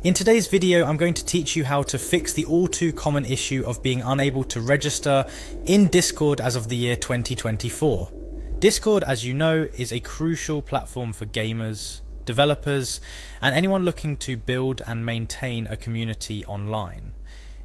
In today's video, I'm going to teach you how to fix the all too common issue of being unable to register in Discord as of the year 2024. Discord, as you know, is a crucial platform for gamers, developers, and anyone looking to build and maintain a community online.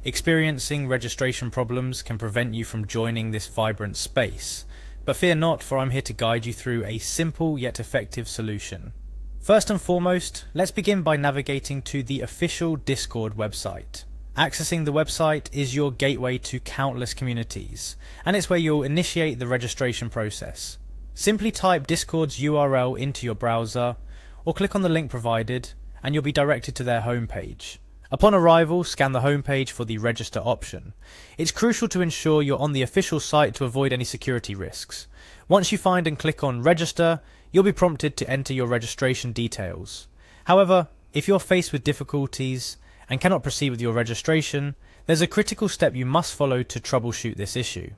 Experiencing registration problems can prevent you from joining this vibrant space, but fear not, for I'm here to guide you through a simple yet effective solution. First and foremost, let's begin by navigating to the official Discord website. Accessing the website is your gateway to countless communities, and it's where you'll initiate the registration process. Simply type Discord's URL into your browser, or click on the link provided, and you'll be directed to their homepage. Upon arrival, scan the homepage for the register option. It's crucial to ensure you're on the official site to avoid any security risks. Once you find and click on register, you'll be prompted to enter your registration details. However, if you're faced with difficulties and cannot proceed with your registration, there's a critical step you must follow to troubleshoot this issue.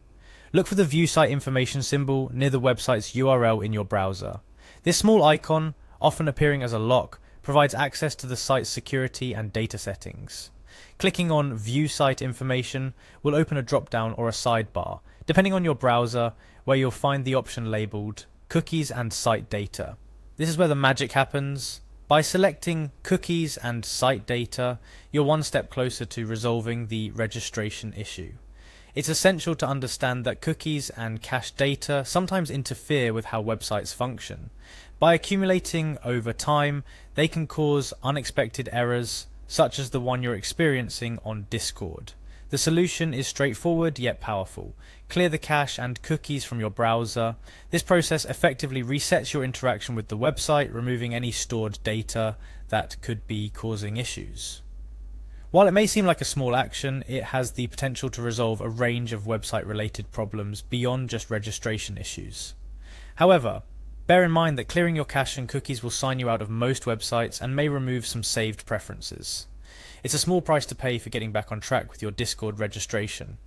Look for the View Site Information symbol near the website's URL in your browser. This small icon, often appearing as a lock, provides access to the site's security and data settings. Clicking on View Site Information will open a drop-down or a sidebar, depending on your browser, where you'll find the option labelled Cookies and Site Data. This is where the magic happens. By selecting Cookies and Site Data, you're one step closer to resolving the registration issue. It's essential to understand that cookies and cached data sometimes interfere with how websites function. By accumulating over time, they can cause unexpected errors, such as the one you're experiencing on Discord. The solution is straightforward yet powerful. Clear the cache and cookies from your browser. This process effectively resets your interaction with the website, removing any stored data that could be causing issues. While it may seem like a small action, it has the potential to resolve a range of website-related problems beyond just registration issues. However, bear in mind that clearing your cache and cookies will sign you out of most websites and may remove some saved preferences. It's a small price to pay for getting back on track with your Discord registration.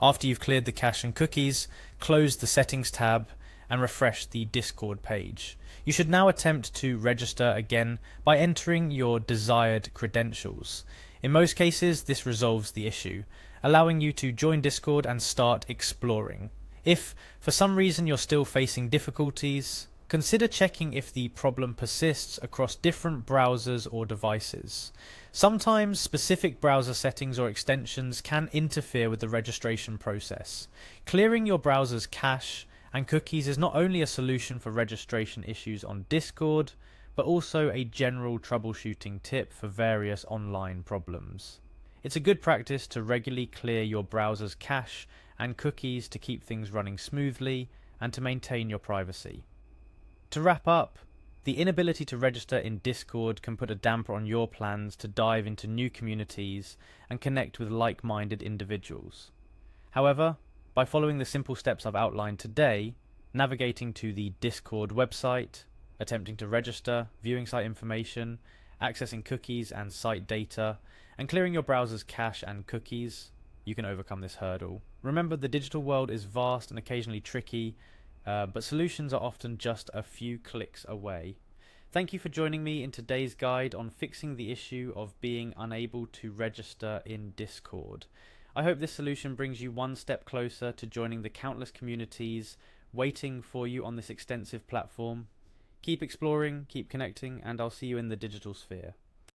After you've cleared the cache and cookies, close the Settings tab and refresh the Discord page. You should now attempt to register again by entering your desired credentials. In most cases, this resolves the issue, allowing you to join Discord and start exploring. If, for some reason, you're still facing difficulties, consider checking if the problem persists across different browsers or devices. Sometimes specific browser settings or extensions can interfere with the registration process. Clearing your browser's cache and cookies is not only a solution for registration issues on Discord, but also a general troubleshooting tip for various online problems. It's a good practice to regularly clear your browser's cache and cookies to keep things running smoothly and to maintain your privacy. To wrap up, the inability to register in Discord can put a damper on your plans to dive into new communities and connect with like-minded individuals. However, by following the simple steps I've outlined today, navigating to the Discord website, attempting to register, viewing site information, accessing cookies and site data, and clearing your browser's cache and cookies, you can overcome this hurdle. Remember, the digital world is vast and occasionally tricky, but solutions are often just a few clicks away. Thank you for joining me in today's guide on fixing the issue of being unable to register in Discord. I hope this solution brings you one step closer to joining the countless communities waiting for you on this extensive platform. Keep exploring, keep connecting, and I'll see you in the digital sphere.